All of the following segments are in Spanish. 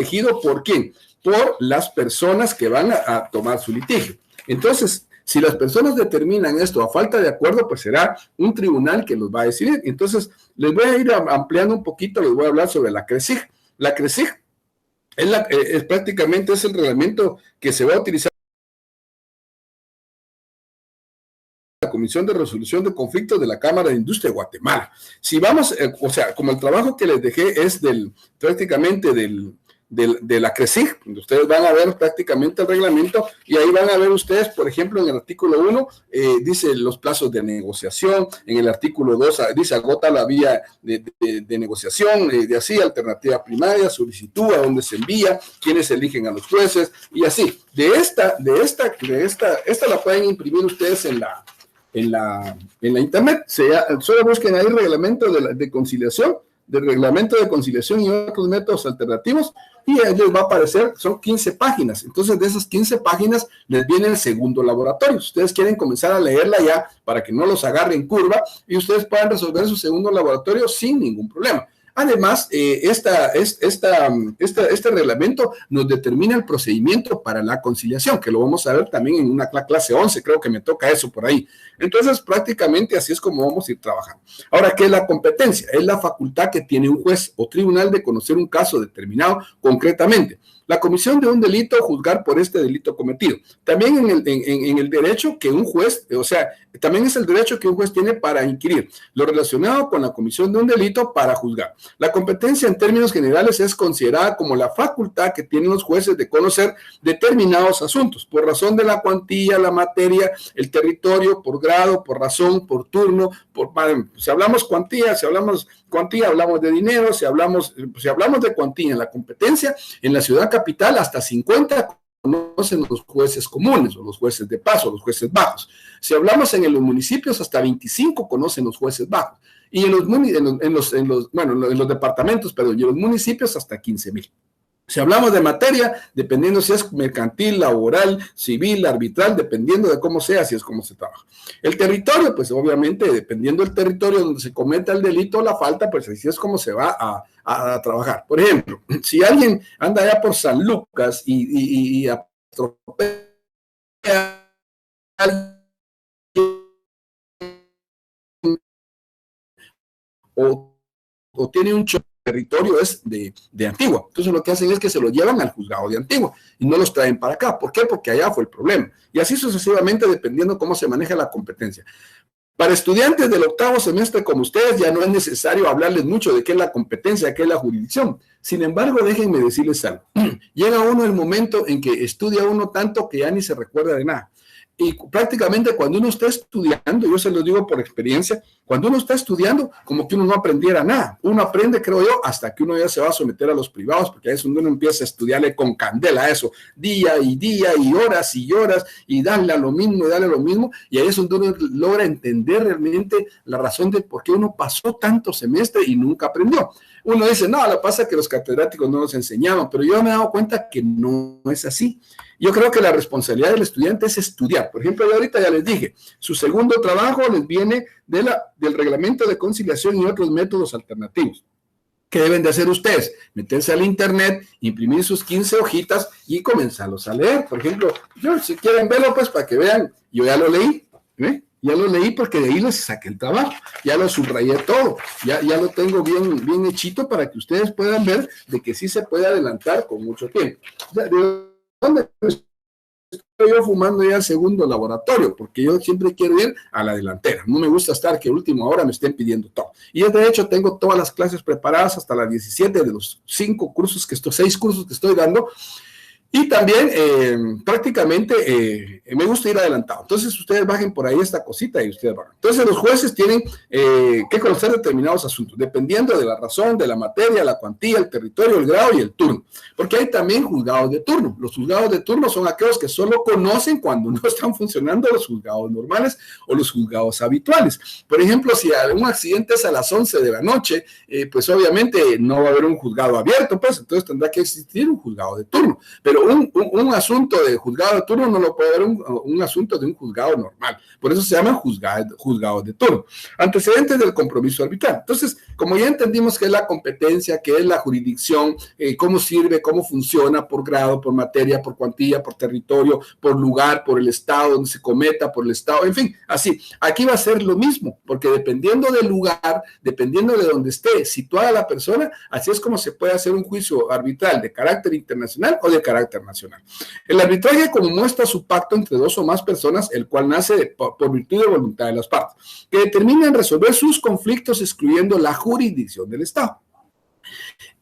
elegido ¿por quién? Por las personas que van a tomar su litigio. Entonces, si las personas determinan esto a falta de acuerdo, pues será un tribunal que los va a decidir. Entonces, les voy a ir ampliando un poquito, les voy a hablar sobre la CRESIG. La CRESIG prácticamente es el reglamento que se va a utilizar la Comisión de Resolución de Conflictos de la Cámara de Industria de Guatemala. Si vamos, o sea, como el trabajo que les dejé es prácticamente de la CRESIG, ustedes van a ver prácticamente el reglamento y ahí van a ver ustedes, por ejemplo, en el artículo 1 dice los plazos de negociación, en el artículo 2 dice agota la vía de negociación, de así, alternativa primaria, solicitud, a dónde se envía, quiénes eligen a los jueces y así. Esta la pueden imprimir ustedes en la internet, solo busquen ahí reglamento de conciliación, del reglamento de conciliación y otros métodos alternativos, y ahí les va a aparecer, son 15 páginas. Entonces, de esas 15 páginas les viene el segundo laboratorio. Si ustedes quieren comenzar a leerla ya, para que no los agarre en curva, y ustedes puedan resolver su segundo laboratorio sin ningún problema. Además, este reglamento nos determina el procedimiento para la conciliación, que lo vamos a ver también en una clase 11, creo que me toca eso por ahí. Entonces, prácticamente así es como vamos a ir trabajando. Ahora, ¿qué es la competencia? Es la facultad que tiene un juez o tribunal de conocer un caso determinado concretamente. La comisión de un delito, juzgar por este delito cometido. También en el derecho que un juez, o sea, también es el derecho que un juez tiene para inquirir lo relacionado con la comisión de un delito para juzgar. La competencia en términos generales es considerada como la facultad que tienen los jueces de conocer determinados asuntos, por razón de la cuantía, la materia, el territorio, por grado, por razón, por turno, si hablamos cuantía, hablamos de dinero, si hablamos de cuantía en la competencia, en la ciudad capital hasta 50 conocen los jueces comunes o los jueces de paso, los jueces bajos. Si hablamos en los municipios, hasta 25 conocen los jueces bajos. Y en los departamentos, perdón, y en los municipios hasta 15,000. Si hablamos de materia, dependiendo si es mercantil, laboral, civil, arbitral, dependiendo de cómo sea, así es como se trabaja. El territorio, pues obviamente, dependiendo del territorio donde se cometa el delito o la falta, pues así es como se va a trabajar. Por ejemplo, si alguien anda allá por San Lucas y atropella a alguien o tiene un choque, territorio es de Antigua. Entonces lo que hacen es que se lo llevan al juzgado de Antigua y no los traen para acá. ¿Por qué? Porque allá fue el problema. Y así sucesivamente dependiendo cómo se maneja la competencia. Para estudiantes del octavo semestre como ustedes ya no es necesario hablarles mucho de qué es la competencia, qué es la jurisdicción. Sin embargo, déjenme decirles algo. Llega uno el momento en que estudia uno tanto que ya ni se recuerda de nada. Y prácticamente cuando uno está estudiando, yo se lo digo por experiencia, cuando uno está estudiando, como que uno no aprendiera nada. Uno aprende, creo yo, hasta que uno ya se va a someter a los privados, porque ahí es donde uno empieza a estudiarle con candela a eso, día y horas, y darle a lo mismo, y ahí es donde uno logra entender realmente la razón de por qué uno pasó tanto semestre y nunca aprendió. Uno dice, no, lo que pasa es que los catedráticos no nos enseñaban, pero yo me he dado cuenta que no es así. Yo creo que la responsabilidad del estudiante es estudiar. Por ejemplo, yo ahorita ya les dije, su segundo trabajo les viene del reglamento de conciliación y otros métodos alternativos. ¿Qué deben de hacer ustedes? Meterse al internet, imprimir sus 15 hojitas y comenzarlos a leer. Por ejemplo, si quieren verlo, pues para que vean, yo ya lo leí, ¿eh? Ya lo leí porque de ahí les saqué el trabajo, ya lo subrayé todo, ya lo tengo bien hechito para que ustedes puedan ver de que sí se puede adelantar con mucho tiempo. O sea, ¿de dónde estoy yo fumando ya el segundo laboratorio? Porque yo siempre quiero ir a la delantera, no me gusta estar que a última hora me estén pidiendo todo. Y de hecho tengo todas las clases preparadas hasta las 17 de los 6 cursos que estoy dando. Y también prácticamente me gusta ir adelantado. Entonces ustedes bajen por ahí esta cosita y ustedes bajan. Entonces los jueces tienen que conocer determinados asuntos, dependiendo de la razón, de la materia, la cuantía, el territorio, el grado y el turno. Porque hay también juzgados de turno. Los juzgados de turno son aquellos que solo conocen cuando no están funcionando los juzgados normales o los juzgados habituales. Por ejemplo, si un accidente es a las 11 de la noche, pues obviamente no va a haber un juzgado abierto, pues entonces tendrá que existir un juzgado de turno. Pero ejemplo, un asunto de juzgado de turno no lo puede ver un asunto de un juzgado normal. Por eso se llaman juzgados de turno. Antecedentes del compromiso arbitral. Entonces, como ya entendimos qué es la competencia, qué es la jurisdicción, cómo sirve, cómo funciona por grado, por materia, por cuantía, por territorio, por lugar, por el estado donde se cometa, por el estado, en fin, así. Aquí va a ser lo mismo, porque dependiendo del lugar, dependiendo de donde esté situada la persona, así es como se puede hacer un juicio arbitral de carácter internacional o de carácter nacional. El arbitraje, como muestra su pacto entre dos o más personas, el cual nace por virtud de voluntad de las partes, que determinan resolver sus conflictos excluyendo la jurisdicción del Estado.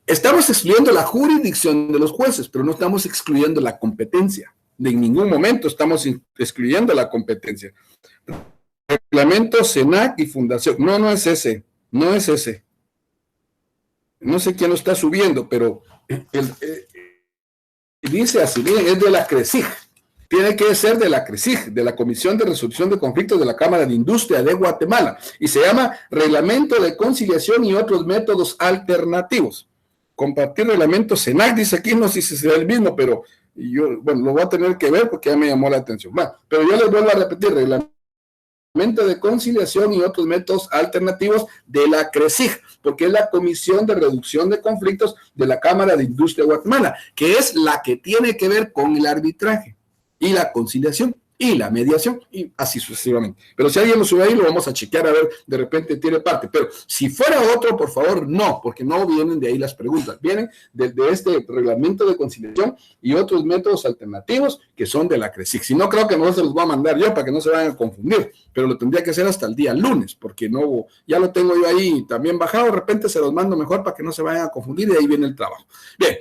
Estamos excluyendo la jurisdicción de los jueces, pero no estamos excluyendo la competencia. De en ningún momento estamos excluyendo la competencia. Reglamento, SENAC y Fundación. No, no es ese. No es ese. No sé quién lo está subiendo, pero dice así, miren, es de la CRESIG. Tiene que ser de la CRESIG, de la Comisión de Resolución de Conflictos de la Cámara de Industria de Guatemala, y se llama Reglamento de Conciliación y otros métodos alternativos. Compartir reglamento SENAC, dice aquí, no sé si será el mismo, pero yo, bueno, lo voy a tener que ver porque ya me llamó la atención. Bueno, pero yo les vuelvo a repetir, reglamento de conciliación y otros métodos alternativos de la CRESIG, porque es la Comisión de Reducción de Conflictos de la Cámara de Industria de Guatemala, que es la que tiene que ver con el arbitraje y la conciliación y la mediación, y así sucesivamente. Pero si alguien lo sube ahí, lo vamos a chequear a ver, de repente tiene parte. Pero si fuera otro, por favor, no, porque no vienen de ahí las preguntas, vienen de este reglamento de conciliación y otros métodos alternativos que son de la CRESIG. Si no, creo que no se los voy a mandar yo para que no se vayan a confundir, pero lo tendría que hacer hasta el día lunes, porque no, ya lo tengo yo ahí también bajado, de repente se los mando mejor para que no se vayan a confundir y de ahí viene el trabajo. Bien.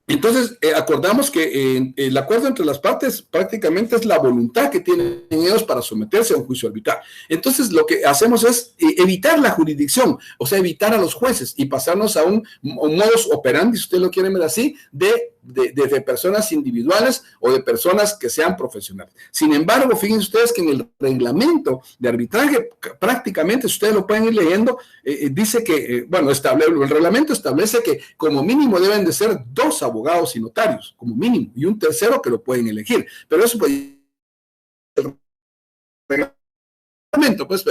Entonces, acordamos que el acuerdo entre las partes prácticamente es la voluntad que tienen ellos para someterse a un juicio arbitral. Entonces, lo que hacemos es evitar la jurisdicción, o sea, evitar a los jueces y pasarnos a un modus operandi, si usted lo quiere ver así, de personas individuales o de personas que sean profesionales. Sin embargo, fíjense ustedes que en el reglamento de arbitraje, prácticamente, si ustedes lo pueden ir leyendo, dice que, bueno, el reglamento establece que como mínimo deben de ser 2 abogados y notarios, como mínimo, y un tercero que lo pueden elegir. Pero eso pues, pues,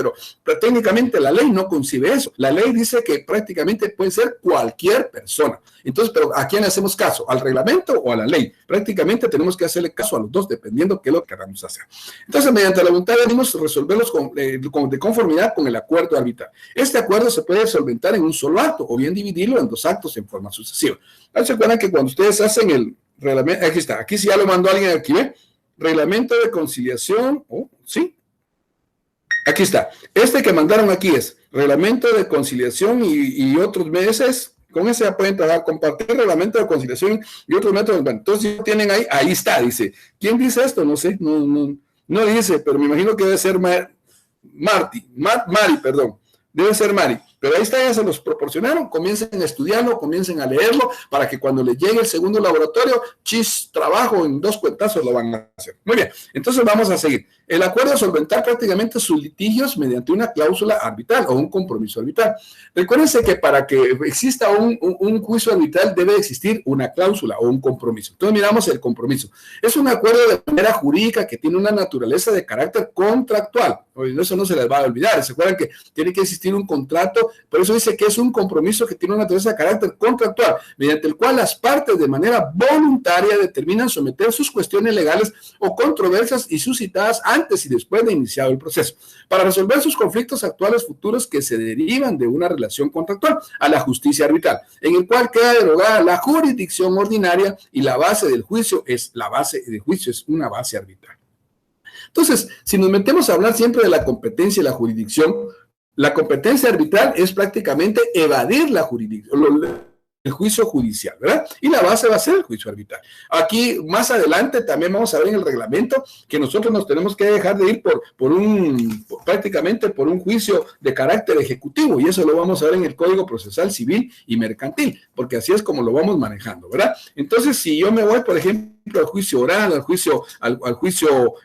pero técnicamente la ley no concibe eso. La ley dice que prácticamente puede ser cualquier persona. Entonces, pero ¿a quién hacemos caso? ¿Al reglamento o a la ley? Prácticamente tenemos que hacerle caso a los dos, dependiendo qué es lo que queramos hacer. Entonces, mediante la voluntad venimos a resolverlos de conformidad con el acuerdo arbitral. Este acuerdo se puede solventar en un solo acto o bien dividirlo en 2 actos en forma sucesiva. ¿Se acuerdan que cuando ustedes hacen el reglamento? Aquí está, aquí sí ya lo mandó alguien aquí, ¿ve? Reglamento de conciliación, ¿sí? Aquí está. Este que mandaron aquí es reglamento de conciliación y otros meses. Con ese ya pueden trabajar, compartir reglamento de conciliación y otros métodos. Bueno, entonces si tienen ahí está, dice. ¿Quién dice esto? No sé, no dice, pero me imagino que debe ser Mari, perdón. Debe ser Mari. Pero ahí está, ya se los proporcionaron, comiencen a estudiarlo, comiencen a leerlo, para que cuando les llegue el segundo laboratorio, trabajo en 2 cuentazos lo van a hacer. Muy bien, entonces vamos a seguir. El acuerdo es solventar prácticamente sus litigios mediante una cláusula arbitral o un compromiso arbitral. Recuérdense que para que exista un juicio arbitral debe existir una cláusula o un compromiso. Entonces miramos el compromiso. Es un acuerdo de manera jurídica que tiene una naturaleza de carácter contractual. Eso no se les va a olvidar. ¿Se acuerdan que tiene que existir un contrato? Por eso dice que es un compromiso que tiene una naturaleza de carácter contractual, mediante el cual las partes de manera voluntaria determinan someter sus cuestiones legales o controversias y suscitadas antes y después de iniciado el proceso, para resolver sus conflictos actuales futuros que se derivan de una relación contractual a la justicia arbitral, en el cual queda derogada la jurisdicción ordinaria y la base del juicio es una base arbitral. Entonces, si nos metemos a hablar siempre de la competencia y la jurisdicción, la competencia arbitral es prácticamente evadir la jurisdicción, el juicio judicial, ¿verdad? Y la base va a ser el juicio arbitral. Aquí, más adelante, también vamos a ver en el reglamento que nosotros nos tenemos que dejar de ir prácticamente por un juicio de carácter ejecutivo, y eso lo vamos a ver en el Código Procesal Civil y Mercantil, porque así es como lo vamos manejando, ¿verdad? Entonces, si yo me voy, por ejemplo, al juicio oral, al juicio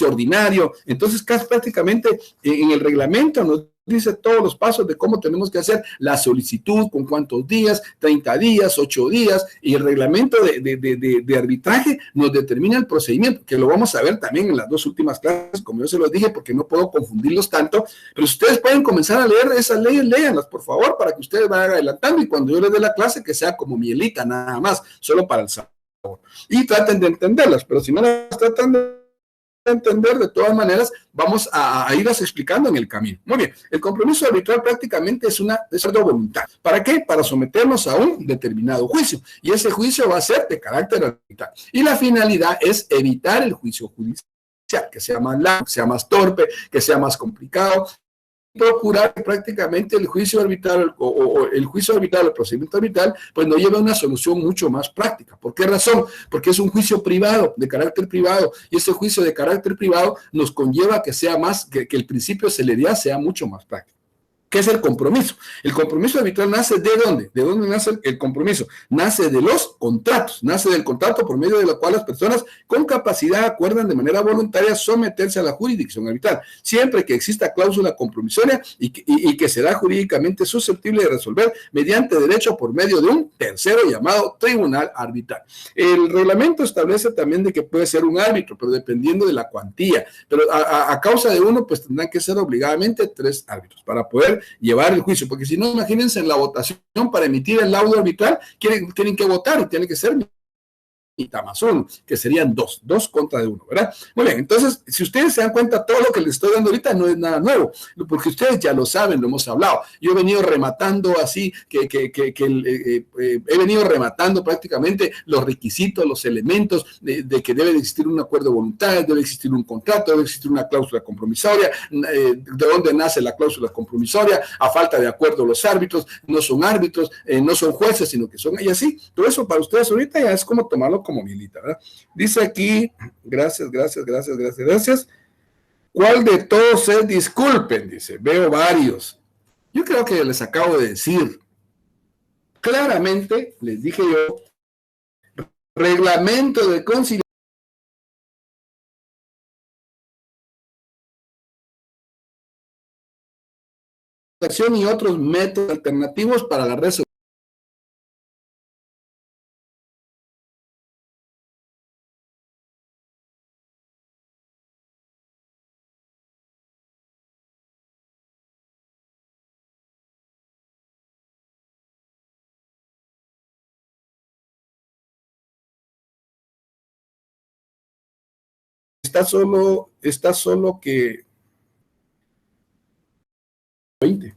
ordinario. Entonces, casi prácticamente en el reglamento nos dice todos los pasos de cómo tenemos que hacer la solicitud, con cuántos días, 30 días, 8 días, y el reglamento de arbitraje nos determina el procedimiento, que lo vamos a ver también en las dos últimas clases, como yo se los dije, porque no puedo confundirlos tanto, pero si ustedes pueden comenzar a leer esas leyes, léanlas, por favor, para que ustedes vayan adelantando, y cuando yo les dé la clase, que sea como mielita, nada más, solo para el sabor. Y traten de entenderlas, pero si no las tratan de entender, de todas maneras, vamos a irlas explicando en el camino. Muy bien, el compromiso arbitral prácticamente es una voluntad. ¿Para qué? Para someternos a un determinado juicio, y ese juicio va a ser de carácter arbitral. Y la finalidad es evitar el juicio judicial, que sea más largo, que sea más torpe, que sea más complicado, procurar que prácticamente el juicio arbitral o el juicio arbitral, el procedimiento arbitral, pues nos lleve a una solución mucho más práctica. ¿Por qué razón? Porque es un juicio privado, de carácter privado, y ese juicio de carácter privado nos conlleva que sea más, que el principio de celeridad sea mucho más práctico. ¿Qué es el compromiso? El compromiso arbitral nace ¿de dónde? ¿De dónde nace el compromiso? Nace de los contratos, nace del contrato por medio de lo cual las personas con capacidad acuerdan de manera voluntaria someterse a la jurisdicción arbitral, siempre que exista cláusula compromisoria y que será jurídicamente susceptible de resolver mediante derecho por medio de un tercero llamado tribunal arbitral. El reglamento establece también de que puede ser un árbitro, pero dependiendo de la cuantía, pero a causa de uno, pues tendrán que ser obligadamente 3 árbitros para poder llevar el juicio, porque si no, imagínense en la votación para emitir el laudo arbitral, tienen que votar y tiene que ser mitad más uno, que serían 2 contra de 1, ¿verdad? Muy bien, entonces, si ustedes se dan cuenta, todo lo que les estoy dando ahorita no es nada nuevo, porque ustedes ya lo saben, lo hemos hablado. Yo he venido rematando así, he venido rematando prácticamente los requisitos, los elementos de que debe de existir un acuerdo de voluntad, debe existir un contrato, debe existir una cláusula compromisoria, de dónde nace la cláusula compromisoria, a falta de acuerdo los árbitros, no son árbitros, no son jueces, sino que son, y así, todo eso para ustedes ahorita ya es como tomarlo como milita, ¿verdad? Dice aquí, gracias. ¿Cuál de todos es? Disculpen, dice, veo varios. Yo creo que les acabo de decir, claramente, les dije yo, reglamento de conciliación y otros métodos alternativos para la resolución. Está solo que 20.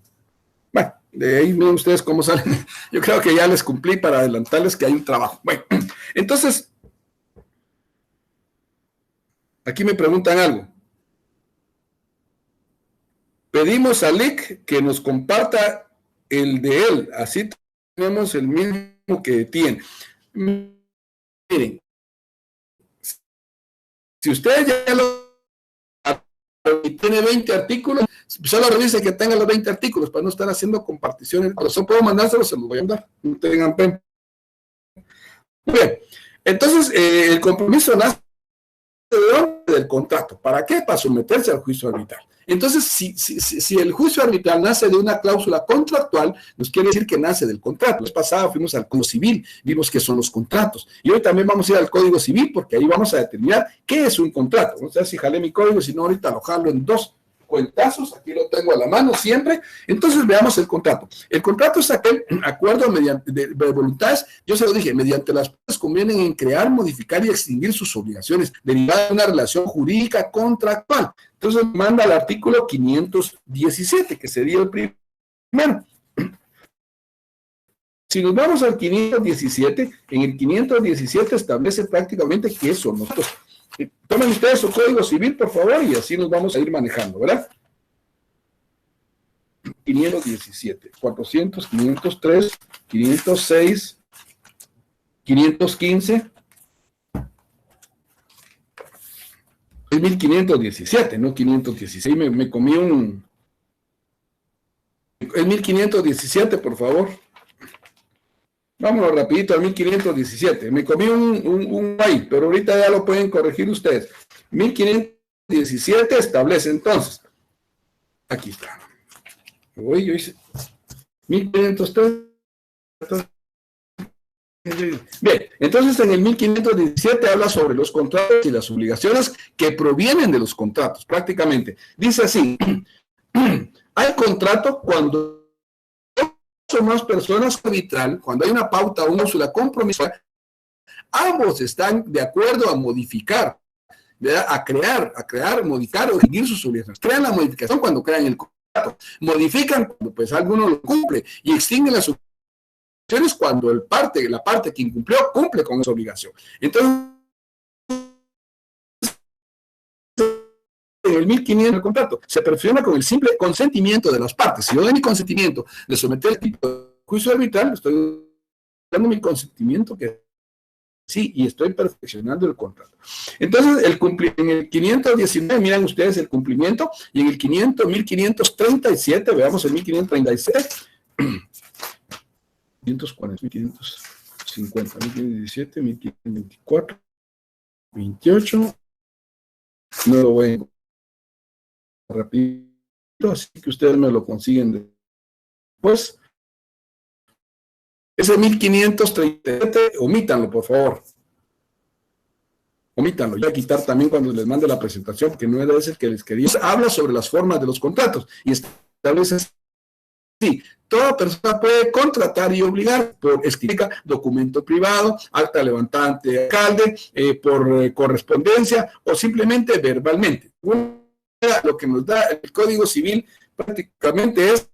Bueno, de ahí miren ustedes cómo salen. Yo creo que ya les cumplí para adelantarles que hay un trabajo. Bueno, entonces, aquí me preguntan algo. Pedimos a Lick que nos comparta el de él, así tenemos el mismo que tiene. Miren, si ustedes ya lo tiene 20 artículos, solo revise que tenga los 20 artículos para no estar haciendo comparticiones. Pero solo puedo mandárselos, se los voy a mandar. No tengan pena. Muy bien. Entonces, el compromiso nace del contrato. ¿Para qué? Para someterse al juicio arbitral. Entonces, si el juicio arbitral nace de una cláusula contractual, nos quiere decir que nace del contrato. La vez pasada fuimos al Código Civil, vimos qué son los contratos. Y hoy también vamos a ir al Código Civil, porque ahí vamos a determinar qué es un contrato. No sé si jalé mi código, si no ahorita lo jalo en 2 cuentazos, aquí lo tengo a la mano siempre. Entonces veamos el contrato. El contrato es aquel acuerdo mediante de voluntades, yo se lo dije, mediante las cuales convienen en crear, modificar y extinguir sus obligaciones derivadas de una relación jurídica contractual. Entonces manda el artículo 517, que sería el primero. Si nos vamos al 517, en el 517 establece prácticamente qué son nosotros. Tomen ustedes su Código Civil, por favor, y así nos vamos a ir manejando, ¿verdad? 517, 400, 503, 506, 515, es 1517, no 516, me comí un... Es 1517, por favor. Vámonos rapidito al 1517. Me comí un ahí, pero ahorita ya lo pueden corregir ustedes. 1517 establece entonces. Aquí está. Yo hice 1503. Bien, entonces en el 1517 habla sobre los contratos y las obligaciones que provienen de los contratos, prácticamente. Dice así, hay contrato cuando son más personas arbitral, cuando hay una pauta o una cláusula compromisoria, ambos están de acuerdo a modificar, ¿verdad? A crear, modificar o seguir sus obligaciones. Crean la modificación cuando crean el contrato, modifican cuando pues alguno lo cumple y extinguen las cuando la parte que incumplió cumple con esa obligación. Entonces, en el 1500 el contrato se perfecciona con el simple consentimiento de las partes. Si yo doy mi consentimiento de someter el tipo de juicio arbitral, estoy dando mi consentimiento que sí, y estoy perfeccionando el contrato. Entonces, en el 519, miran ustedes el cumplimiento, y en el 1537, veamos el 1537, 1540, 1550, 1517, 1524, 28, no lo voy a rapidito, así que ustedes me lo consiguen después. Ese 1537, omítanlo, por favor. Omítanlo. Yo voy a quitar también cuando les mande la presentación, porque no era ese el que les quería. Habla sobre las formas de los contratos y establece sí, toda persona puede contratar y obligar por escrita, documento privado, acta levantante de alcalde, por correspondencia o simplemente verbalmente. Lo que nos da el Código Civil prácticamente es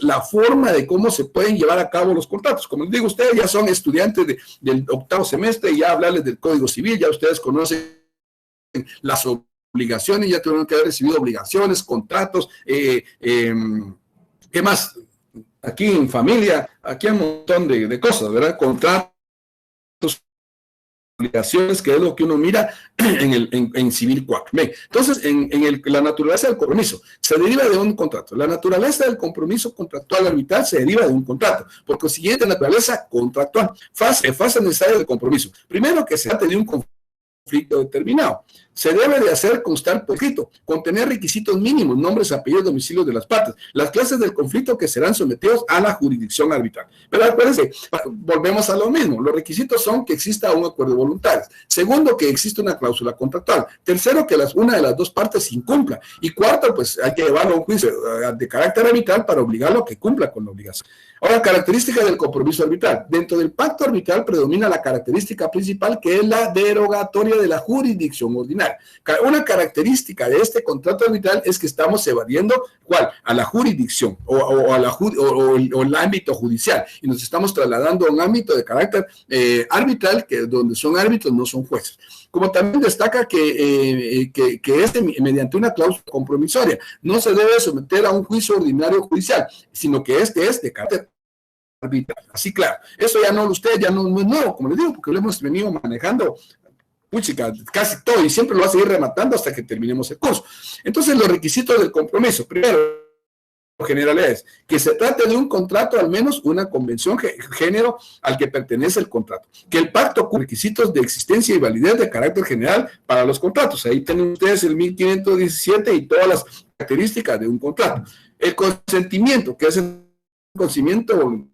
la forma de cómo se pueden llevar a cabo los contratos. Como les digo, ustedes ya son estudiantes del octavo semestre y ya hablarles del Código Civil, ya ustedes conocen las obligaciones, ya tuvieron que haber recibido obligaciones, contratos, ¿qué más? Aquí en familia, aquí hay un montón de cosas, ¿verdad? Contratos, obligaciones, que es lo que uno mira en Civil 4. Bien, entonces, la naturaleza del compromiso se deriva de un contrato. La naturaleza del compromiso contractual arbitral se deriva de un contrato. Por consiguiente, naturaleza contractual. Fase necesaria del compromiso. Primero, que se trate de un conflicto determinado. Se debe de hacer constar por escrito, contener requisitos mínimos, nombres, apellidos, domicilios de las partes, las clases del conflicto que serán sometidos a la jurisdicción arbitral. Pero acuérdense, volvemos a lo mismo. Los requisitos son que exista un acuerdo voluntario. Segundo, que exista una cláusula contractual. Tercero, que una de las dos partes incumpla. Y cuarto, pues hay que llevarlo a un juicio de carácter arbitral para obligarlo a que cumpla con la obligación. Ahora, característica del compromiso arbitral. Dentro del pacto arbitral predomina la característica principal, que es la derogatoria de la jurisdicción ordinaria. Una característica de este contrato arbitral es que estamos evadiendo, ¿cuál? A la jurisdicción o el ámbito judicial, y nos estamos trasladando a un ámbito de carácter arbitral, que donde son árbitros, no son jueces. Como también destaca que mediante una cláusula compromisoria, no se debe someter a un juicio ordinario judicial, sino que este es de carácter arbitral. Así, claro, eso ya no, ustedes ya no es nuevo, como les digo, porque lo hemos venido manejando casi todo, y siempre lo va a seguir rematando hasta que terminemos el curso. Entonces, los requisitos del compromiso. Primero, generalidades, que se trate de un contrato, al menos una convención género al que pertenece el contrato, que el pacto con requisitos de existencia y validez de carácter general para los contratos. Ahí tienen ustedes el 1517 y todas las características de un contrato. El consentimiento, que es el consentimiento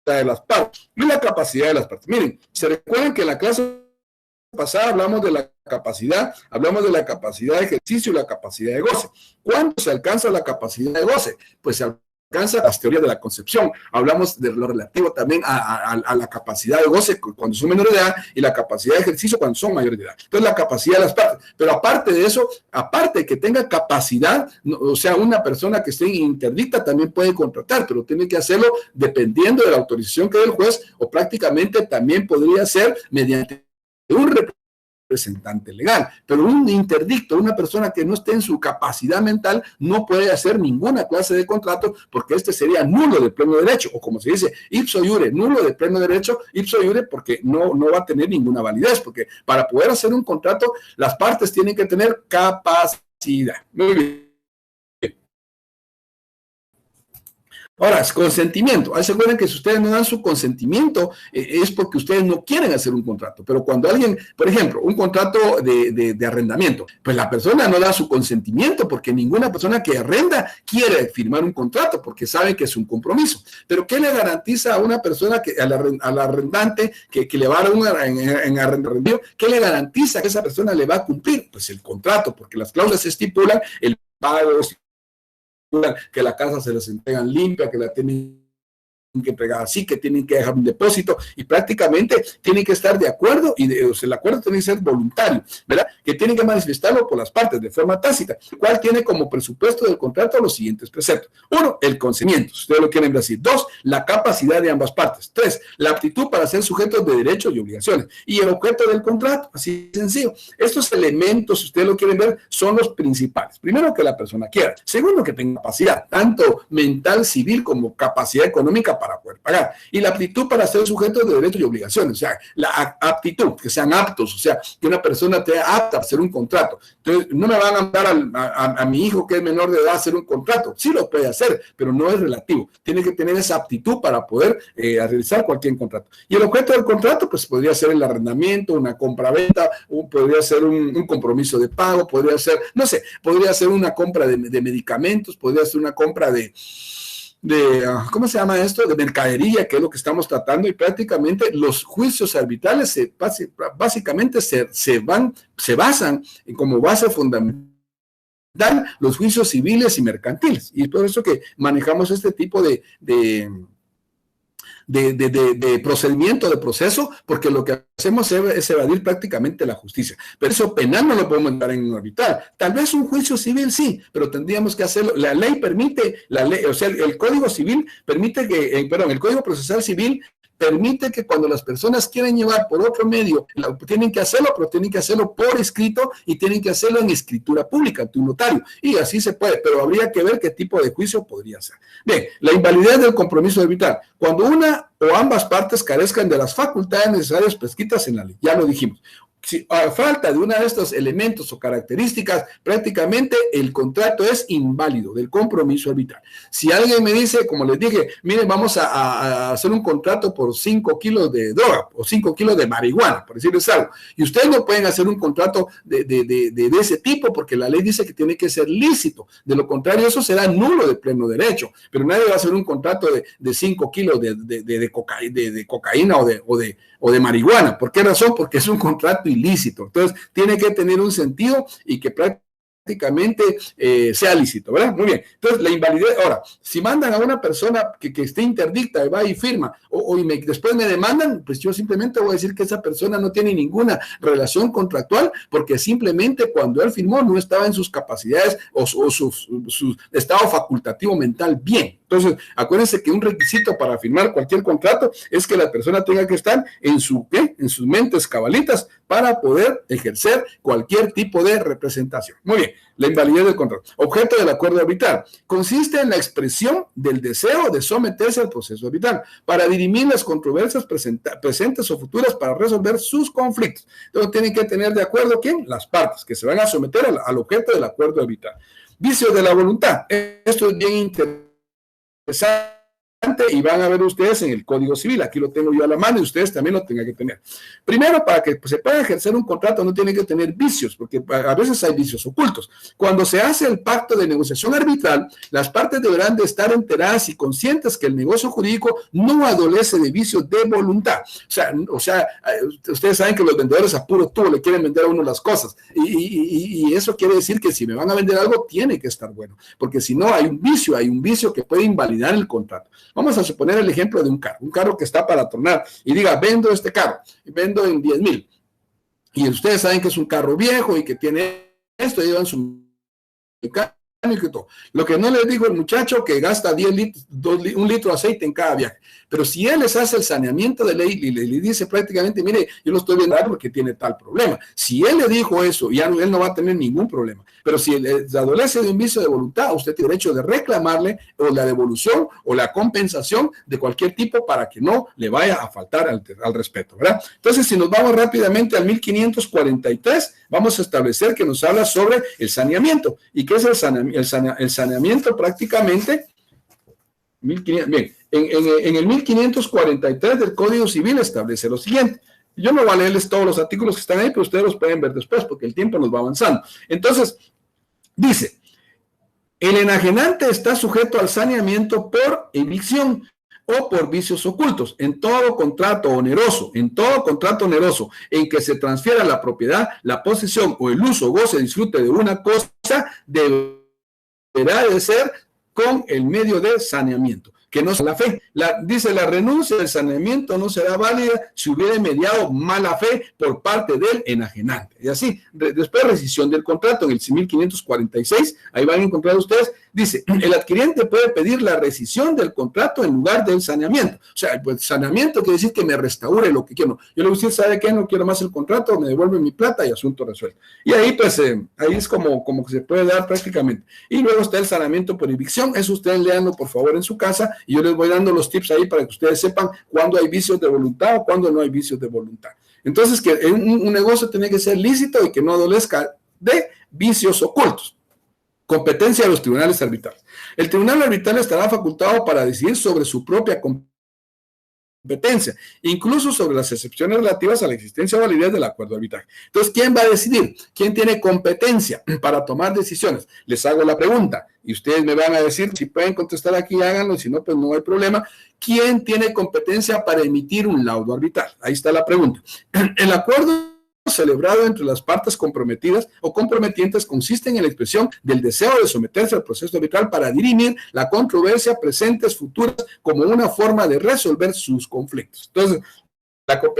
de las partes, y la capacidad de las partes. Miren, se recuerdan que en la clase pasada hablamos de la capacidad de ejercicio y la capacidad de goce. ¿Cuándo se alcanza la capacidad de goce? Pues se alcanza las teorías de la concepción. Hablamos de lo relativo también a la capacidad de goce cuando son menores de edad y la capacidad de ejercicio cuando son mayores de edad. Entonces, la capacidad de las partes. Pero aparte de eso, aparte de que tenga capacidad, o sea, una persona que esté interdicta también puede contratar, pero tiene que hacerlo dependiendo de la autorización que dé el juez, o prácticamente también podría ser mediante un representante legal, pero un interdicto, una persona que no esté en su capacidad mental, no puede hacer ninguna clase de contrato, porque este sería nulo de pleno derecho, o como se dice, ipso iure, nulo de pleno derecho, ipso iure, porque no va a tener ninguna validez, porque para poder hacer un contrato, las partes tienen que tener capacidad. Muy bien. Ahora, es consentimiento. Ahí se acuerdan que si ustedes no dan su consentimiento, es porque ustedes no quieren hacer un contrato. Pero cuando alguien, por ejemplo, un contrato de arrendamiento, pues la persona no da su consentimiento porque ninguna persona que arrenda quiere firmar un contrato porque sabe que es un compromiso. Pero ¿qué le garantiza a una persona, al arrendante que le va a dar en arrendamiento, qué le garantiza que esa persona le va a cumplir? Pues el contrato, porque las cláusulas estipulan el pago, que la casa se les entregan limpia, que la tienen que entregar así, que tienen que dejar un depósito y prácticamente tienen que estar de acuerdo o sea, el acuerdo tiene que ser voluntario, ¿verdad? Que tienen que manifestarlo por las partes de forma tácita, cual tiene como presupuesto del contrato los siguientes preceptos. 1, el consentimiento, si ustedes lo quieren decir. 2, la capacidad de ambas partes. 3, la aptitud para ser sujetos de derechos y obligaciones. Y el objeto del contrato, así de sencillo. Estos elementos, si ustedes lo quieren ver, son los principales. Primero, que la persona quiera. Segundo, que tenga capacidad, tanto mental, civil, como capacidad económica para poder pagar. Y la aptitud para ser sujetos de derechos y obligaciones, o sea, la aptitud, que sean aptos, o sea, que una persona esté apta a hacer un contrato. Entonces, no me van a mandar a mi hijo que es menor de edad a hacer un contrato. Sí lo puede hacer, pero no es relativo. Tiene que tener esa aptitud para poder realizar cualquier contrato. Y el objeto del contrato, pues podría ser el arrendamiento, una compra-venta, podría ser un compromiso de pago, podría ser, no sé, podría ser una compra de medicamentos, podría ser una compra ¿cómo se llama esto? De mercadería, que es lo que estamos tratando, y prácticamente los juicios arbitrales básicamente se basan como base fundamental los juicios civiles y mercantiles. Y es por eso que manejamos este tipo de procedimiento, de proceso, porque lo que hacemos es evadir prácticamente la justicia. Pero eso penal no lo podemos entrar en un arbitral. Tal vez un juicio civil sí, pero tendríamos que hacerlo. La ley permite, o sea, el Código Civil permite el Código Procesal Civil permite que cuando las personas quieren llevar por otro medio, tienen que hacerlo, pero tienen que hacerlo por escrito y tienen que hacerlo en escritura pública, ante un notario. Y así se puede, pero habría que ver qué tipo de juicio podría ser. Bien, la invalidez del compromiso arbitral. Cuando una o ambas partes carezcan de las facultades necesarias prescritas en la ley. Ya lo dijimos. Si a falta de uno de estos elementos o características, prácticamente el contrato es inválido del compromiso arbitral. Si alguien me dice, como les dije, miren, vamos a hacer un contrato por 5 kilos de droga o 5 kilos de marihuana, por decirles algo, y ustedes no pueden hacer un contrato de ese tipo porque la ley dice que tiene que ser lícito. De lo contrario, eso será nulo de pleno derecho, pero nadie va a hacer un contrato de 5 kilos de cocaína o de marihuana. ¿Por qué razón? Porque es un contrato ilícito. Entonces, tiene que tener un sentido y que prácticamente sea lícito, ¿verdad? Muy bien. Entonces, la invalidez. Ahora, si mandan a una persona que esté interdicta, va y firma, después me demandan, pues yo simplemente voy a decir que esa persona no tiene ninguna relación contractual, porque simplemente cuando él firmó no estaba en sus capacidades o su estado facultativo mental bien. Entonces, acuérdense que un requisito para firmar cualquier contrato es que la persona tenga que estar en sus mentes cabalitas para poder ejercer cualquier tipo de representación. Muy bien, la invalidez del contrato. Objeto del acuerdo arbitral. Consiste en la expresión del deseo de someterse al proceso arbitral para dirimir las controversias presentes o futuras para resolver sus conflictos. Entonces, tienen que tener de acuerdo ¿quién? Las partes que se van a someter al objeto del acuerdo arbitral. Vicios de la voluntad. Esto es bien interesante y van a ver ustedes en el Código Civil. Aquí lo tengo yo a la mano y ustedes también lo tengan que tener. Primero, para que se pueda ejercer un contrato no tiene que tener vicios, porque a veces hay vicios ocultos. Cuando se hace el pacto de negociación arbitral, las partes deberán de estar enteradas y conscientes que el negocio jurídico no adolece de vicios de voluntad. O sea, ustedes saben que los vendedores a puro tubo le quieren vender a uno las cosas y eso quiere decir que si me van a vender algo tiene que estar bueno, porque si no hay un vicio que puede invalidar el contrato. Vamos a suponer el ejemplo de un carro que está para tornar y diga, vendo este carro, vendo en 10,000. Y ustedes saben que es un carro viejo y que tiene esto, llevan su mecánico y todo. Lo que no les dijo el muchacho que gasta 10 litros, 1 litro de aceite en cada viaje. Pero si él les hace el saneamiento de ley y le dice prácticamente, mire, yo lo estoy viendo porque tiene tal problema. Si él le dijo eso, ya él no va a tener ningún problema. Pero si él adolece de un vicio de voluntad, usted tiene derecho de reclamarle o la devolución o la compensación de cualquier tipo para que no le vaya a faltar al respeto, ¿verdad? Entonces, si nos vamos rápidamente al 1543, vamos a establecer que nos habla sobre el saneamiento. ¿Y qué es el saneamiento? El saneamiento prácticamente 1500, bien, en el 1543 del Código Civil establece lo siguiente. Yo no voy a leerles todos los artículos que están ahí, pero ustedes los pueden ver después porque el tiempo nos va avanzando. Entonces, dice, el enajenante está sujeto al saneamiento por evicción o por vicios ocultos. En todo contrato oneroso en que se transfiera la propiedad, la posesión o el uso, goce, disfrute de una cosa, deberá de ser con el medio de saneamiento, que no es la fe. Dice, la renuncia del saneamiento no será válida si hubiera mediado mala fe por parte del enajenante. Y así, después rescisión del contrato en el 1546, ahí van a encontrar ustedes, dice, el adquiriente puede pedir la rescisión del contrato en lugar del saneamiento. O sea, pues saneamiento quiere decir que me restaure lo que quiero. Yo le voy a decir, ¿sabe qué? No quiero más el contrato, me devuelve mi plata y asunto resuelto. Y ahí, pues, ahí es como que se puede dar prácticamente. Y luego está el saneamiento por evicción. Eso ustedes leanlo, por favor, en su casa, y yo les voy dando los tips ahí para que ustedes sepan cuándo hay vicios de voluntad o cuándo no hay vicios de voluntad. Entonces, que un negocio tiene que ser lícito y que no adolezca de vicios ocultos. Competencia de los tribunales arbitrales. El tribunal arbitral estará facultado para decidir sobre su propia competencia, incluso sobre las excepciones relativas a la existencia o validez del acuerdo arbitral. Entonces, ¿quién va a decidir? ¿Quién tiene competencia para tomar decisiones? Les hago la pregunta y ustedes me van a decir, si pueden contestar aquí, háganlo, si no, pues no hay problema. ¿Quién tiene competencia para emitir un laudo arbitral? Ahí está la pregunta. El acuerdo celebrado entre las partes comprometidas o comprometientes consiste en la expresión del deseo de someterse al proceso arbitral para dirimir la controversia presentes, futuras, como una forma de resolver sus conflictos. Entonces,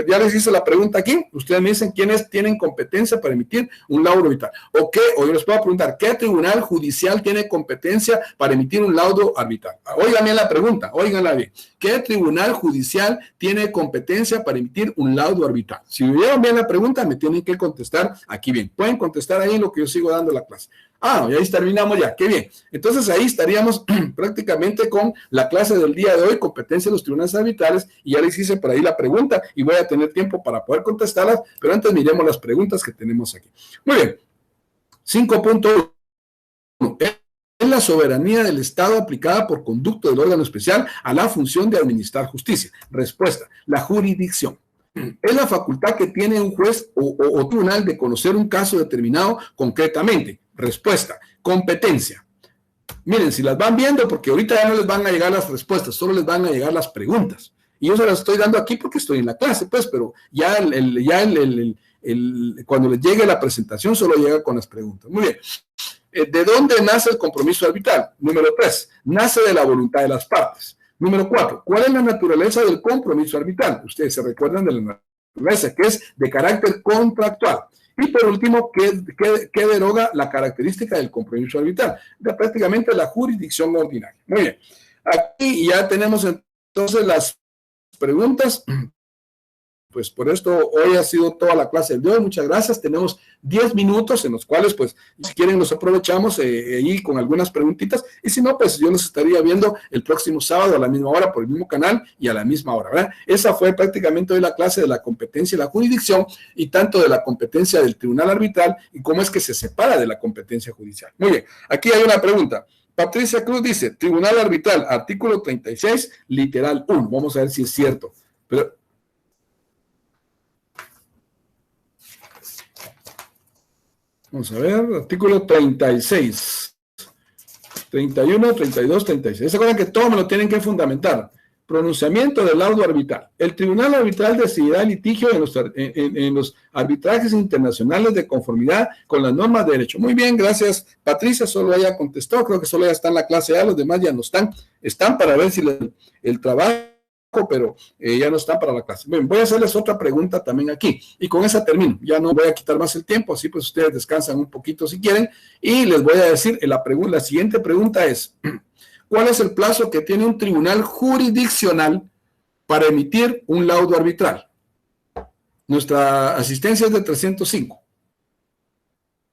ya les hice la pregunta aquí, ustedes me dicen quiénes tienen competencia para emitir un laudo arbitral. O yo les puedo preguntar, ¿qué tribunal judicial tiene competencia para emitir un laudo arbitral? Oigan bien la pregunta, óiganla bien. ¿Qué tribunal judicial tiene competencia para emitir un laudo arbitral? Si oyeron bien la pregunta, me tienen que contestar aquí bien. Pueden contestar ahí lo que yo sigo dando la clase. Y ahí terminamos ya, qué bien. Entonces ahí estaríamos prácticamente con la clase del día de hoy, competencia de los tribunales arbitrales, y ya les hice por ahí la pregunta y voy a tener tiempo para poder contestarlas, pero antes miremos las preguntas que tenemos aquí. Muy bien, 5.1. Es la soberanía del Estado aplicada por conducto del órgano especial a la función de administrar justicia. Respuesta, la jurisdicción. Es la facultad que tiene un juez o tribunal de conocer un caso determinado concretamente. Respuesta, competencia. Miren, si las van viendo, porque ahorita ya no les van a llegar las respuestas, solo les van a llegar las preguntas. Y yo se las estoy dando aquí porque estoy en la clase, pues, pero ya cuando les llegue la presentación solo llega con las preguntas. Muy bien. ¿De dónde nace el compromiso arbitral? Número 3, nace de la voluntad de las partes. Número 4, ¿cuál es la naturaleza del compromiso arbitral? Ustedes se recuerdan de la naturaleza, que es de carácter contractual. Y por último, ¿qué deroga la característica del compromiso arbitral? Prácticamente la jurisdicción ordinaria. Muy bien. Aquí ya tenemos entonces las preguntas. Pues por esto hoy ha sido toda la clase de hoy. Muchas gracias. Tenemos 10 minutos en los cuales, pues, si quieren, los aprovechamos ahí con algunas preguntitas. Y si no, pues yo los estaría viendo el próximo sábado a la misma hora por el mismo canal y a la misma hora, ¿verdad? Esa fue prácticamente hoy la clase de la competencia y la jurisdicción y tanto de la competencia del tribunal arbitral y cómo es que se separa de la competencia judicial. Muy bien. Aquí hay una pregunta. Patricia Cruz dice, tribunal arbitral, artículo 36, literal 1. Vamos a ver si es cierto. Pero vamos a ver, artículo 36, 31, 32, 36. ¿Se acuerdan que todo me lo tienen que fundamentar? Pronunciamiento del laudo arbitral. El tribunal arbitral decidirá el litigio en los arbitrajes internacionales de conformidad con las normas de derecho. Muy bien, gracias Patricia, solo ella contestó, creo que solo ella está en la clase A, los demás ya no están para ver si el trabajo, pero ya no están para la clase. Bien, voy a hacerles otra pregunta también aquí y con esa termino. Ya no voy a quitar más el tiempo, así pues ustedes descansan un poquito si quieren y les voy a decir, la siguiente pregunta es, ¿cuál es el plazo que tiene un tribunal jurisdiccional para emitir un laudo arbitral? Nuestra asistencia es de 305.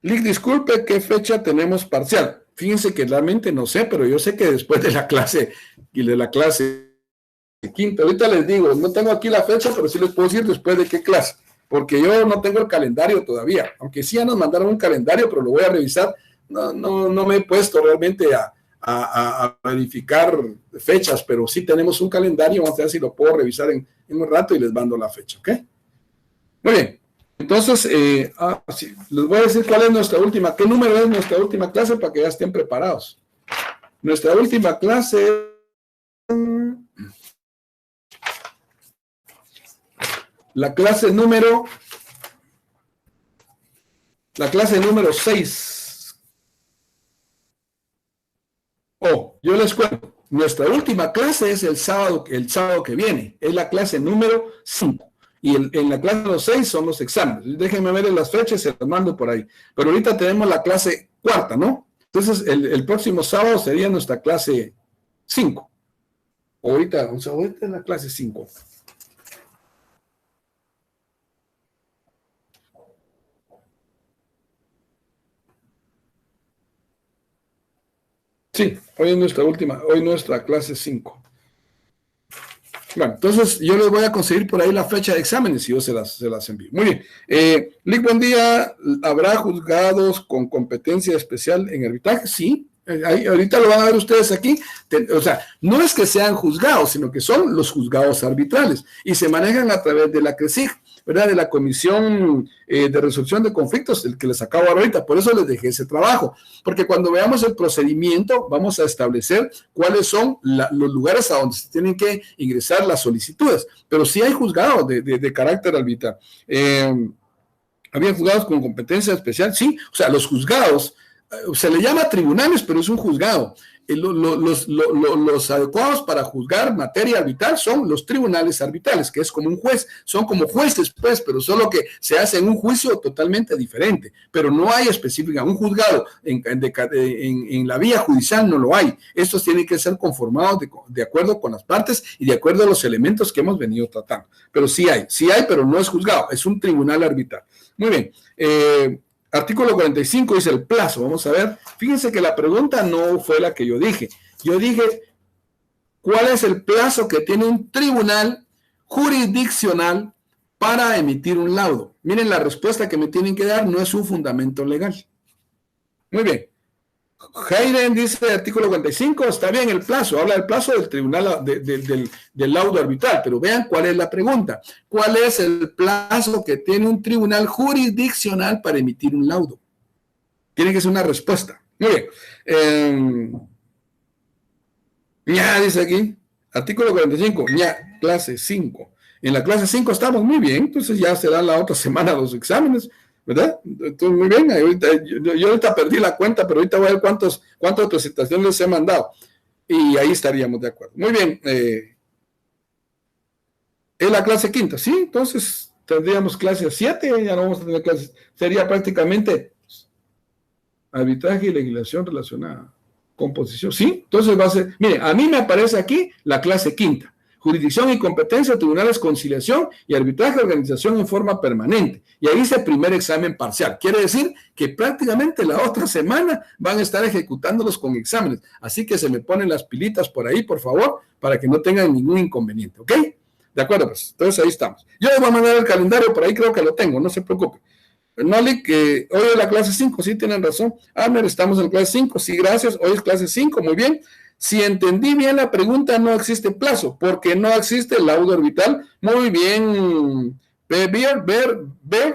Lick, disculpe, ¿qué fecha tenemos parcial? Fíjense que realmente no sé, pero yo sé que después de la clase quinta, ahorita les digo, no tengo aquí la fecha, pero sí les puedo decir después de qué clase, porque yo no tengo el calendario todavía, aunque sí ya nos mandaron un calendario, pero lo voy a revisar, no me he puesto realmente a verificar fechas, pero sí tenemos un calendario. Vamos a ver si lo puedo revisar en un rato y les mando la fecha, ¿ok? Muy bien. Entonces, sí, les voy a decir cuál es nuestra última, qué número es nuestra última clase para que ya estén preparados. Nuestra última clase es la clase número 6. Yo les cuento, nuestra última clase es el sábado que viene, es la clase número 5. Y en la clase número 6 son los exámenes. Déjenme ver las fechas, se las mando por ahí. Pero ahorita tenemos la clase 4, ¿no? Entonces, el próximo sábado sería nuestra clase 5. Ahorita es la clase 5. Sí, hoy es nuestra clase 5. Bueno, entonces yo les voy a conseguir por ahí la fecha de exámenes y yo se las envío. Muy bien. Lick, buen día. ¿Habrá juzgados con competencia especial en arbitraje? Sí. Ahorita lo van a ver ustedes aquí. O sea, no es que sean juzgados, sino que son los juzgados arbitrales y se manejan a través de la CRESIG, ¿verdad? De la Comisión de Resolución de Conflictos, el que les acabo de dar ahorita. Por eso les dejé ese trabajo, porque cuando veamos el procedimiento vamos a establecer cuáles son los lugares a donde se tienen que ingresar las solicitudes. Pero sí hay juzgados de carácter arbitral. ¿Había juzgados con competencia especial? Sí, o sea, los juzgados se le llama tribunales, pero es un juzgado. Los adecuados para juzgar materia arbitral son los tribunales arbitrales, que es como un juez, son como jueces, pues, pero solo que se hace en un juicio totalmente diferente, pero no hay específica, un juzgado en la vía judicial no lo hay. Estos tienen que ser conformados de acuerdo con las partes y de acuerdo a los elementos que hemos venido tratando, pero sí hay, pero no es juzgado, es un tribunal arbitral. Muy bien. Artículo 45 dice el plazo. Vamos a ver. Fíjense que la pregunta no fue la que yo dije. Yo dije, ¿cuál es el plazo que tiene un tribunal jurisdiccional para emitir un laudo? Miren, la respuesta que me tienen que dar no es un fundamento legal. Muy bien. Hayden dice, artículo 45, está bien el plazo, habla del plazo del tribunal del laudo arbitral, pero vean cuál es la pregunta. ¿Cuál es el plazo que tiene un tribunal jurisdiccional para emitir un laudo? Tiene que ser una respuesta. Muy bien. Dice aquí, artículo 45, clase 5. En la clase 5 estamos muy bien, entonces ya será la otra semana los exámenes, ¿verdad? Entonces, muy bien, yo ahorita perdí la cuenta, pero ahorita voy a ver cuántas presentaciones les he mandado. Y ahí estaríamos de acuerdo. Muy bien. Es la clase 5, ¿sí? Entonces tendríamos clase 7, ya no vamos a tener clases. Sería prácticamente arbitraje y legislación relacionada. Composición, ¿sí? Entonces va a ser, mire, a mí me aparece aquí la clase 5. Jurisdicción y competencia, tribunales, conciliación y arbitraje, organización en forma permanente. Y ahí dice primer examen parcial. Quiere decir que prácticamente la otra semana van a estar ejecutándolos con exámenes. Así que se me ponen las pilitas por ahí, por favor, para que no tengan ningún inconveniente, ¿ok? De acuerdo, pues. Entonces ahí estamos. Yo les voy a mandar el calendario, por ahí creo que lo tengo, no se preocupe. Noli, que hoy es la clase 5, sí tienen razón. Abner, estamos en la clase 5, sí, gracias. Hoy es clase 5, muy bien. Si entendí bien la pregunta, no existe plazo, porque no existe el laudo arbitral. Muy bien, ver,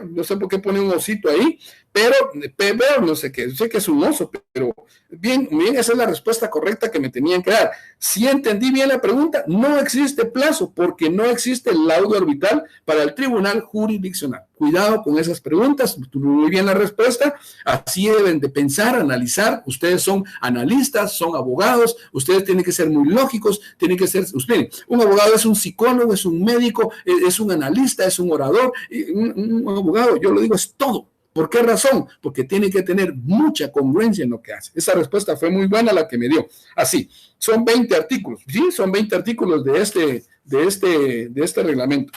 no sé por qué pone un osito ahí, pero ver, no sé qué, sé que es un oso, pero bien, esa es la respuesta correcta que me tenían que dar. Si entendí bien la pregunta, no existe plazo, porque no existe el laudo arbitral para el tribunal jurisdiccional. Cuidado con esas preguntas, muy bien la respuesta, así deben de pensar, analizar. Ustedes son analistas, son abogados, ustedes tienen que ser muy lógicos, tienen que ser, ustedes, un abogado es un psicólogo, es un médico, es un analista, es un orador, un abogado, yo lo digo, es todo. ¿Por qué razón? Porque tiene que tener mucha congruencia en lo que hace. Esa respuesta fue muy buena la que me dio. Así, son 20 artículos, ¿sí? Son 20 artículos de este reglamento.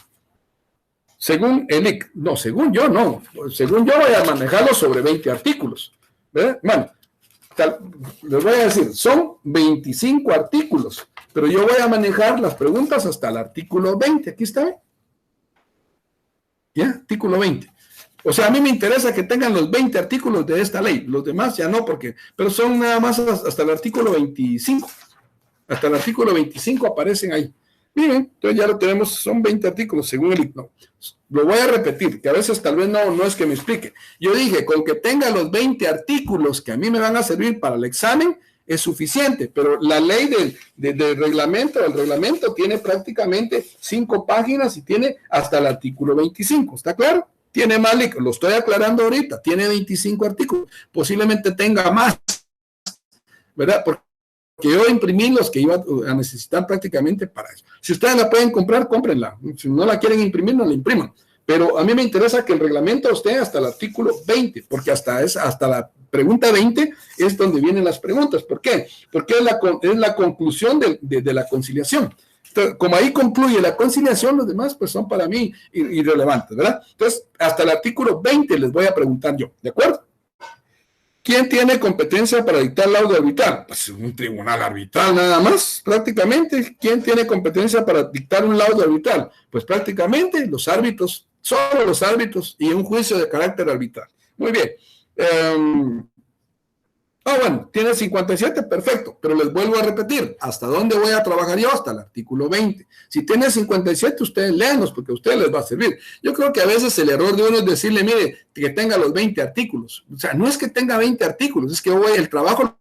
Según el IC, no, según yo no, según yo voy a manejarlo sobre 20 artículos, ¿verdad? Bueno, les voy a decir, son 25 artículos, pero yo voy a manejar las preguntas hasta el artículo 20, aquí está, ¿ya? Artículo 20. O sea, a mí me interesa que tengan los 20 artículos de esta ley. Los demás ya no, pero son nada más hasta el artículo 25. Hasta el artículo 25 aparecen ahí. Miren, entonces ya lo tenemos, son 20 artículos según el ICNO. Lo voy a repetir, que a veces tal vez no es que me explique. Yo dije, con que tenga los 20 artículos que a mí me van a servir para el examen, es suficiente, pero la ley del reglamento, el reglamento tiene prácticamente 5 páginas y tiene hasta el artículo 25, ¿está claro? Tiene más, lo estoy aclarando ahorita, tiene 25 artículos, posiblemente tenga más, ¿verdad? Porque yo imprimí los que iba a necesitar prácticamente para eso. Si ustedes la pueden comprar, cómprenla. Si no la quieren imprimir, no la impriman. Pero a mí me interesa que el reglamento esté hasta el artículo 20, porque hasta la pregunta 20 es donde vienen las preguntas. ¿Por qué? Porque es la conclusión de la conciliación. Entonces, como ahí concluye la conciliación, los demás pues son para mí irrelevantes, ¿verdad? Entonces, hasta el artículo 20 les voy a preguntar yo, ¿de acuerdo? ¿Quién tiene competencia para dictar laudo arbitral? Pues un tribunal arbitral nada más, prácticamente. ¿Quién tiene competencia para dictar un laudo arbitral? Pues prácticamente los árbitros, solo los árbitros y un juicio de carácter arbitral. Muy bien. Bueno, tiene 57, perfecto, pero les vuelvo a repetir, ¿hasta dónde voy a trabajar yo? Hasta el artículo 20. Si tiene 57, ustedes léanlos, porque a ustedes les va a servir. Yo creo que a veces el error de uno es decirle, mire, que tenga los 20 artículos. O sea, no es que tenga 20 artículos, es que el trabajo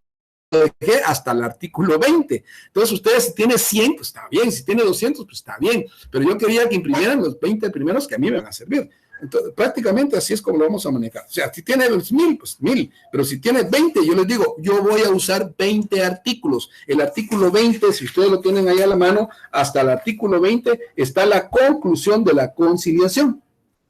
lo dejé hasta el artículo 20. Entonces, ustedes si tiene 100, pues está bien, si tiene 200, pues está bien, pero yo quería que imprimieran los 20 primeros que a mí me van a servir. Entonces, prácticamente así es como lo vamos a manejar. O sea, si tiene 1000, pues 1000. Pero si tiene 20, yo les digo, yo voy a usar 20 artículos. El artículo 20, si ustedes lo tienen ahí a la mano, hasta el artículo 20 está la conclusión de la conciliación.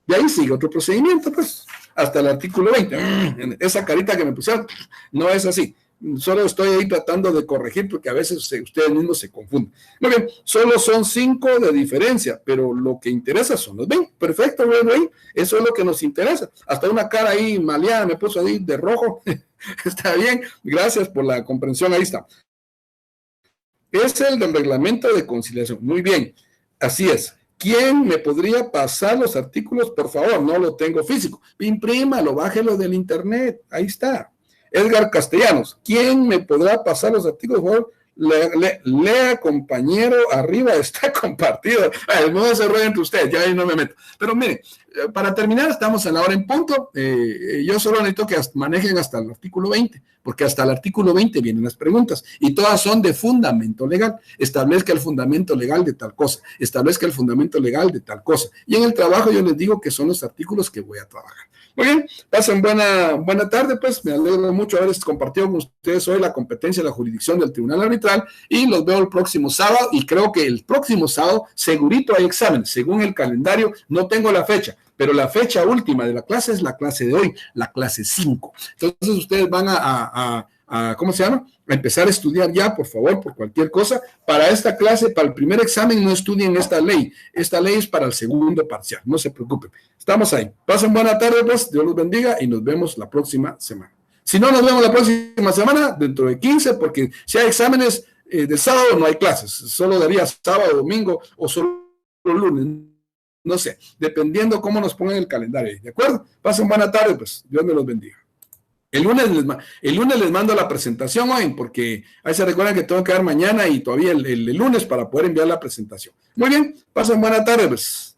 Y ahí sigue otro procedimiento, pues, hasta el artículo 20. Esa carita que me pusieron no es así. Solo estoy ahí tratando de corregir porque a veces ustedes mismos se confunden. Muy bien, solo son 5 de diferencia, pero lo que interesa son los 20. Perfecto, Rey. Eso es lo que nos interesa. Hasta una cara ahí maleada me puso ahí de rojo. Está bien, gracias por la comprensión. Ahí está. Es el del reglamento de conciliación. Muy bien, así es. ¿Quién me podría pasar los artículos? Por favor, no lo tengo físico. Imprímalo, bájelo del internet. Ahí está. Edgar Castellanos, ¿quién me podrá pasar los artículos? Por favor, lea, compañero, arriba está compartido. El modo se rueda entre ustedes, ya ahí no me meto. Pero miren, para terminar, estamos en la hora en punto. Yo solo necesito que manejen hasta el artículo 20, porque hasta el artículo 20 vienen las preguntas, y todas son de fundamento legal. Establezca el fundamento legal de tal cosa, establezca el fundamento legal de tal cosa. Y en el trabajo yo les digo que son los artículos que voy a trabajar. Muy bien, pasen buena tarde, pues me alegro mucho haber compartido con ustedes hoy la competencia de la jurisdicción del Tribunal Arbitral y los veo el próximo sábado y creo que el próximo sábado segurito hay examen, según el calendario, no tengo la fecha, pero la fecha última de la clase es la clase de hoy, la clase 5. Entonces ustedes van ¿cómo se llama? A empezar a estudiar ya, por favor, por cualquier cosa. Para esta clase, para el primer examen, no estudien esta ley. Esta ley es para el segundo parcial, no se preocupen. Estamos ahí. Pasen buena tarde, pues, Dios los bendiga y nos vemos la próxima semana. Si no nos vemos la próxima semana, dentro de 15, porque si hay exámenes de sábado, no hay clases. Solo daría sábado, domingo o solo lunes. No sé, dependiendo cómo nos pongan el calendario. ¿De acuerdo? Pasen buena tarde, pues. Dios me los bendiga. El lunes les mando la presentación hoy, porque ahí se recuerdan que tengo que dar mañana y todavía el lunes para poder enviar la presentación. Muy bien, pasen buena tarde, pues.